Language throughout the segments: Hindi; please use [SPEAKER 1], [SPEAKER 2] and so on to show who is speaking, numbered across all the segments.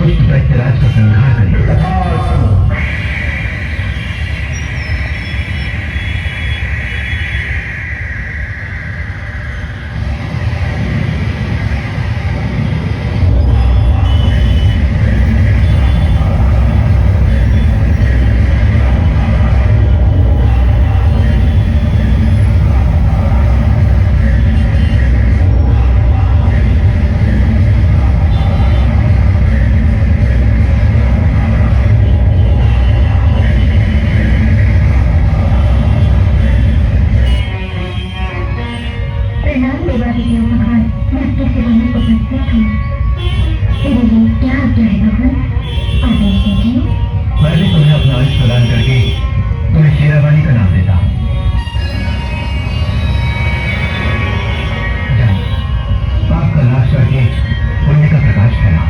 [SPEAKER 1] दुष्ट दैत्यराज का संहार करें। मैं भी तुम्हें अपना अंश प्रदान करके तुम्हें शेरावाली का नाम देता हूँ। पाप का नाश करके पुण्य का प्रकाश फैलाओ।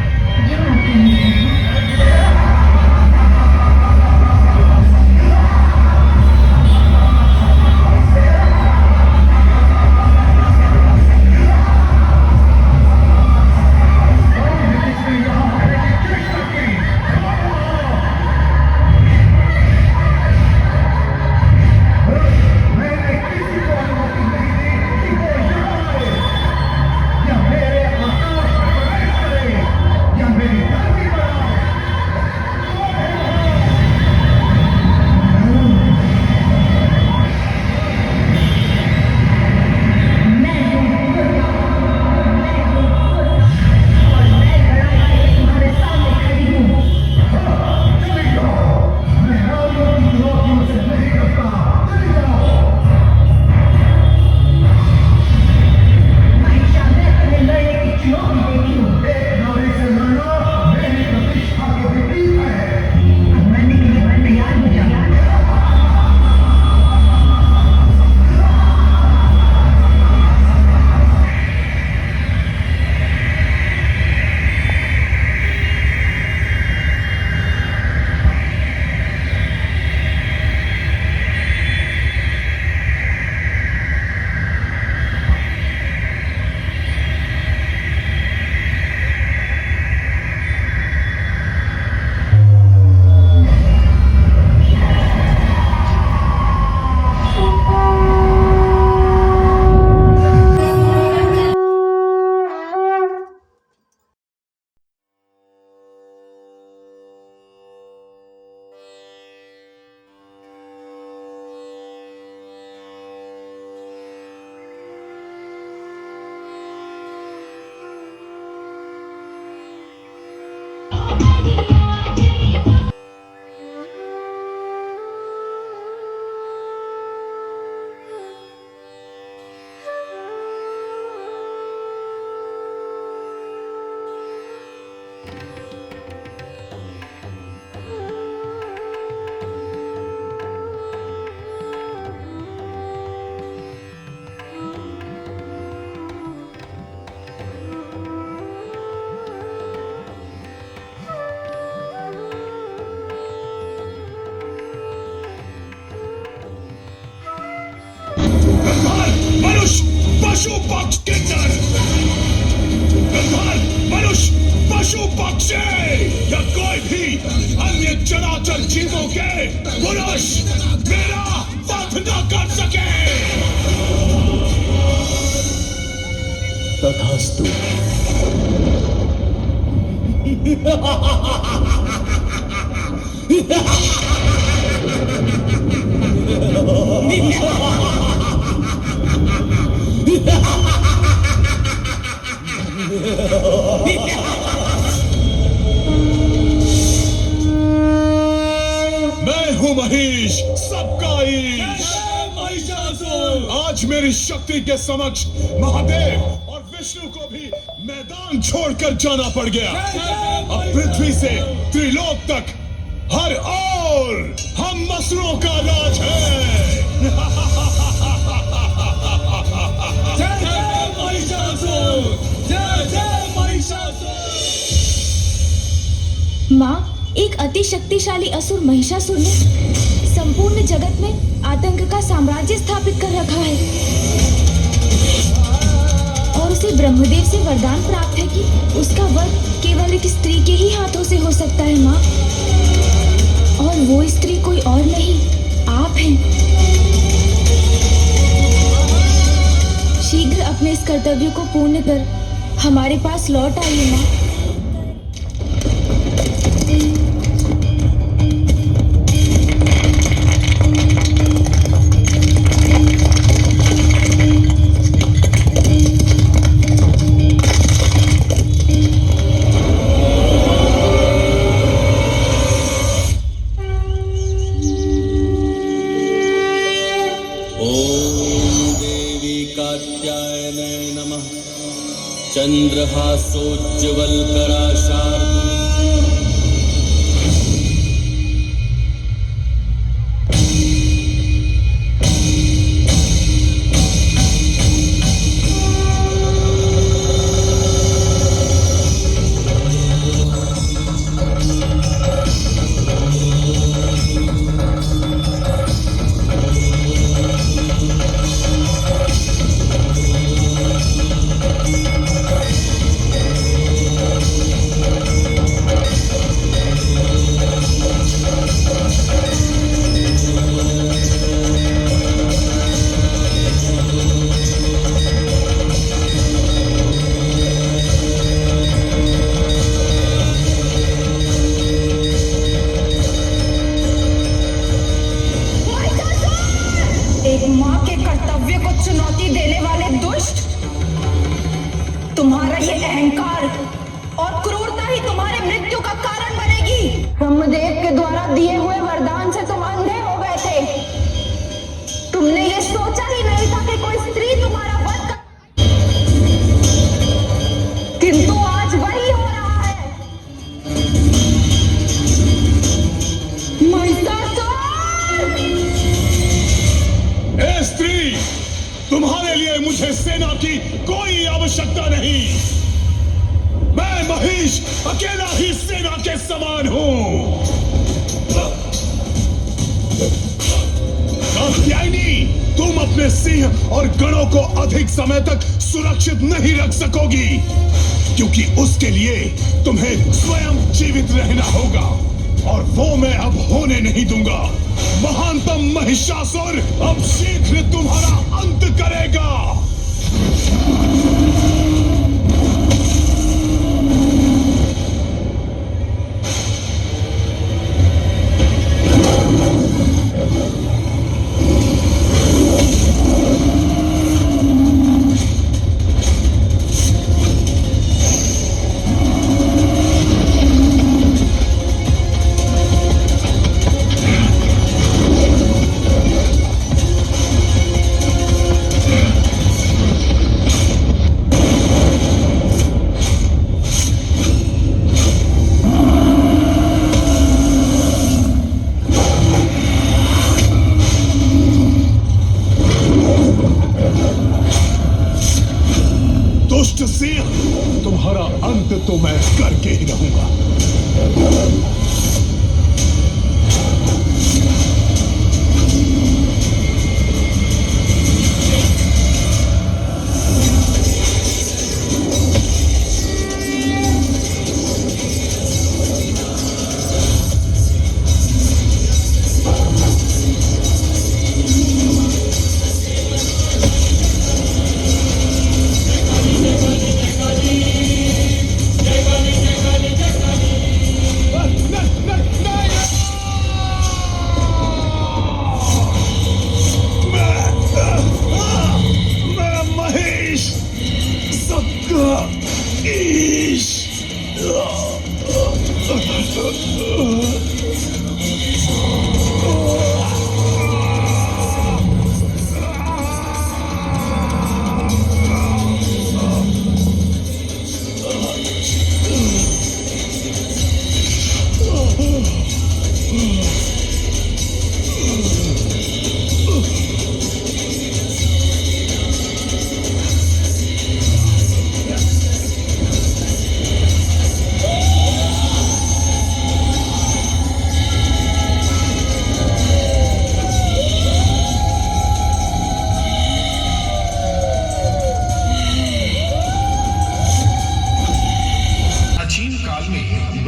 [SPEAKER 2] पशु पक्ष के अंदर मनुष्य पशु पक्षी या कोई भी अन्य चराचर जीवों के पुरुष मेरा वध न कर सके।
[SPEAKER 3] तथास्तु।
[SPEAKER 2] मैं हूँ महेश, सबका ईश। आज मेरी शक्ति के समक्ष महादेव और विष्णु को भी मैदान छोड़कर जाना पड़ गया। अब पृथ्वी से त्रिलोक तक हर ओर हम मसरों का राज है।
[SPEAKER 4] माँ, एक अति शक्तिशाली असुर महिषासुर ने संपूर्ण जगत में आतंक का साम्राज्य स्थापित कर रखा है और उसे ब्रह्मदेव से वरदान प्राप्त है कि उसका वध केवल एक स्त्री के ही हाथों से हो सकता है माँ। और वो स्त्री कोई और नहीं, आप हैं। शीघ्र अपने इस कर्तव्य को पूर्ण कर हमारे पास लौट आइए माँ।
[SPEAKER 3] चंद्रहासोज्ज्वलकराशार्दूल
[SPEAKER 5] तुम्हारा ये अहंकार और क्रूरता ही तुम्हारे मृत्यु का कारण बनेगी। ब्रह्मदेव के द्वारा दिए हुए वरदान से तुम अंधे हो गए थे। तुमने ये सोचा ही नहीं था कि कोई स्त्री तुम्हारा वध कर, किंतु आज वही हो रहा है। महिषासुर!
[SPEAKER 2] ए स्त्री, तुम्हारे लिए मुझे सेना की कोई आवश्यकता नहीं। मैं महिष अकेला ही सेना के समान हूं। कात्यायनी, तुम अपने सिंह और गणों को अधिक समय तक सुरक्षित नहीं रख सकोगी, क्योंकि उसके लिए तुम्हें स्वयं जीवित रहना होगा, और वो मैं अब होने नहीं दूंगा। महानतम महिषासुर अब शीघ्र तुम्हारा अंत करेगा। दुष्ट सिंह, तुम्हारा अंत तो मैं करके ही रहूंगा।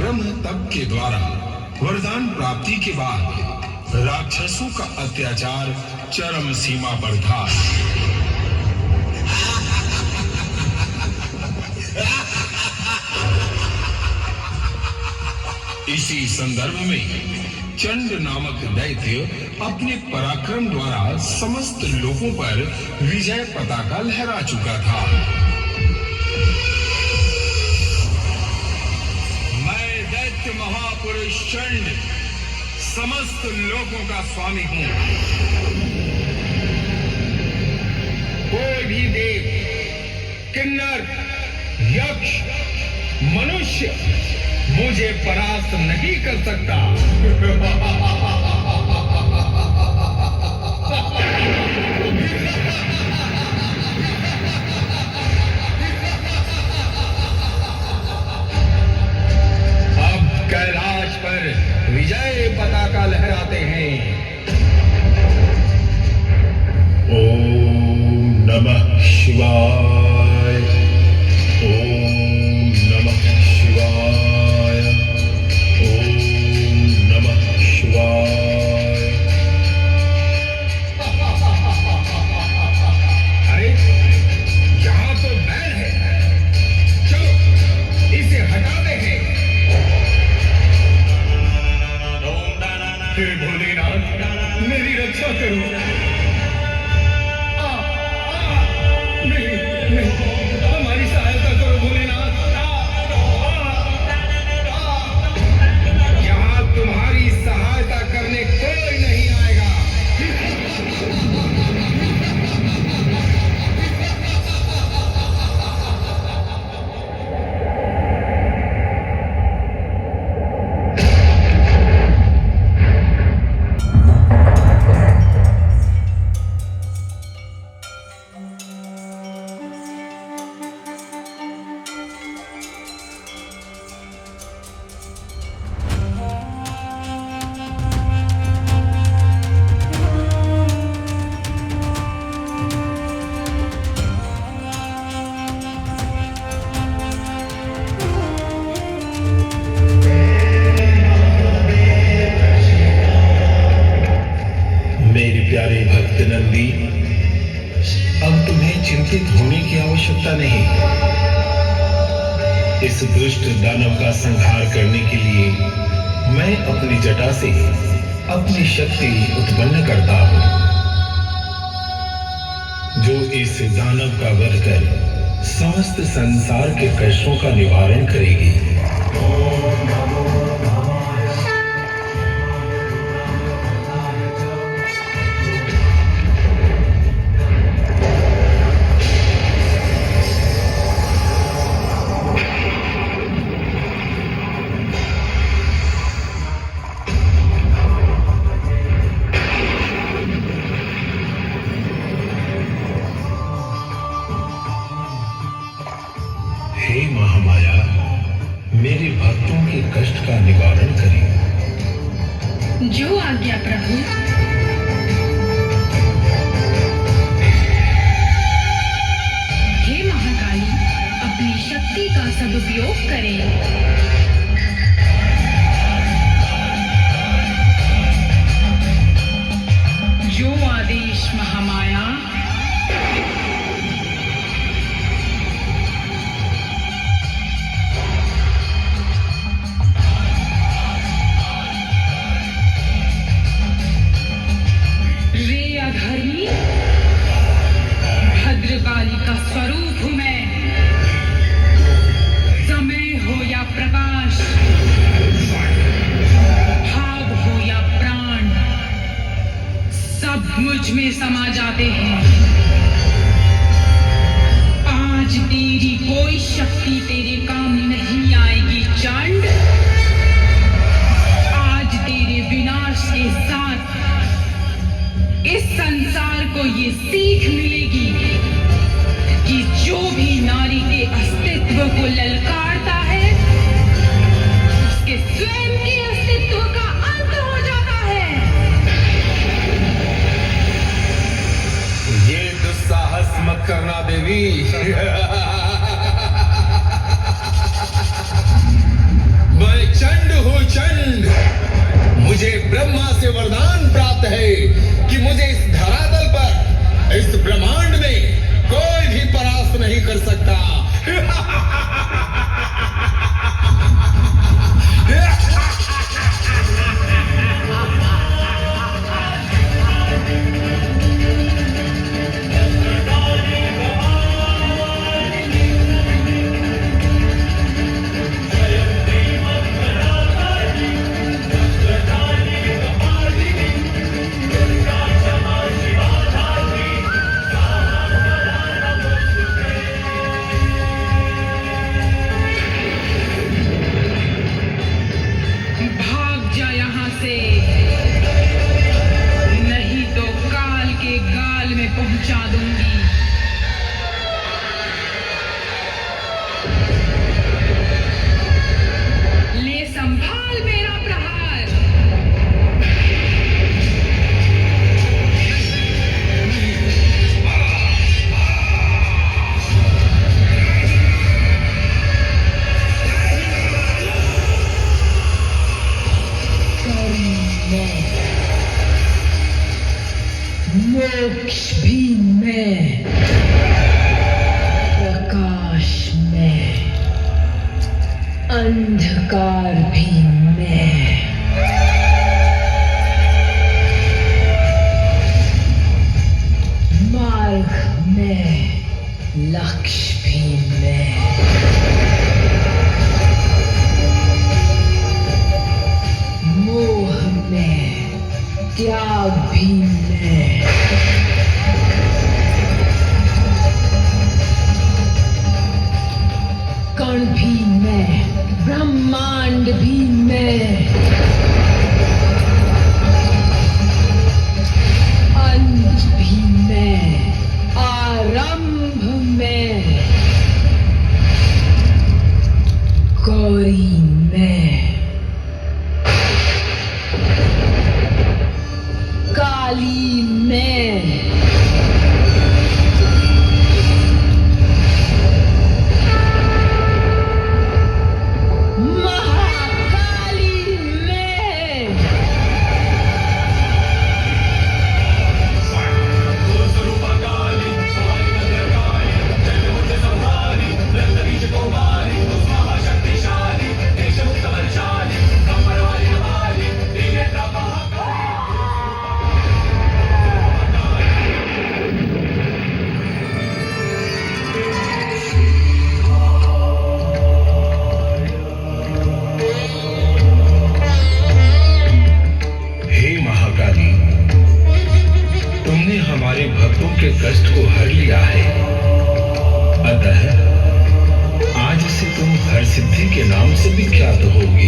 [SPEAKER 3] ब्रह्म तप के द्वारा वरदान प्राप्ति के बाद राक्षसों का अत्याचार चरम सीमा पर था। इसी संदर्भ में चंड नामक दैत्य अपने पराक्रम द्वारा समस्त लोगों पर विजय पताका लहरा चुका था। मैं दैत्य महापुरुष चंड समस्त लोगों का स्वामी हूं। कोई भी देव, किन्नर, यक्ष, मनुष्य मुझे परास्त नहीं कर सकता। अब कैलाश पर विजय पताका लहराते हैं। ओम नमः शिवाय। ओम नमः शिवाय। ओम नमः शिवाय। अरे यहाँ तो बैल है, चलो इसे हटाते हैं। हे भोलेनाथ मेरी रक्षा करो। नहीं, हमारी सहायता करो भोलेनाथ। यहाँ तुम्हारी सहायता करने कोई नहीं आएगा। मेरे प्यारे भक्त नंदी, अब तुम्हें चिंतित होने की आवश्यकता नहीं। इस दुष्ट दानव का संहार करने के लिए मैं अपनी जटा से अपनी शक्ति उत्पन्न करता हूं, जो इस दानव का वध कर समस्त संसार के कष्टों का निवारण करेगी। हे महामाया, मेरे भक्तों के कष्ट का निवारण करें।
[SPEAKER 6] जो आज्ञा प्रभु। हे महाकाली, अपनी शक्ति का सदुपयोग करें। जो आदेश महामाया। धर्मी भद्रकाली का स्वरूप हूं मैं। समय हो या प्रकाश, भाव हो या प्राण, सब मुझ में समा जाते हैं। आज तेरी कोई शक्ति तेरे काम नहीं आएगी चंड। आज तेरे विनाश के साथ इस संसार को ये सीख मिलेगी कि जो भी नारी के अस्तित्व को ललकारता है, उसके स्वयं के अस्तित्व का अंत हो जाता है।
[SPEAKER 3] ये दुस्साहस मत करना देवी। चंड हूँ चंड। मुझे ब्रह्मा से वरदान प्राप्त है कि मुझे इस धरातल पर, इस ब्रह्मांड में कोई भी परास्त नहीं कर सकता।
[SPEAKER 6] भाग जा यहाँ से, नहीं तो काल के गाल में पहुंचा दूंगी। ले संभाल मेरा प्रहार। मोक्ष भी मैं, प्रकाश मैं, अंधकार भी मैं। मार्ग मैं, लक्ष्य भी मैं। मोह में, त्याग भी मैं। कण भी मैं, ब्रह्मांड भी मैं। अंत भी मैं, आरंभ मैं। गौरी मैं, काली मैं। महाकाली मैं।
[SPEAKER 3] हे महाकाली, तुमने हमारे भक्तों के कष्ट को हर लिया है। अतः आज से तुम हर सिद्धि के नाम से विख्यात होगी।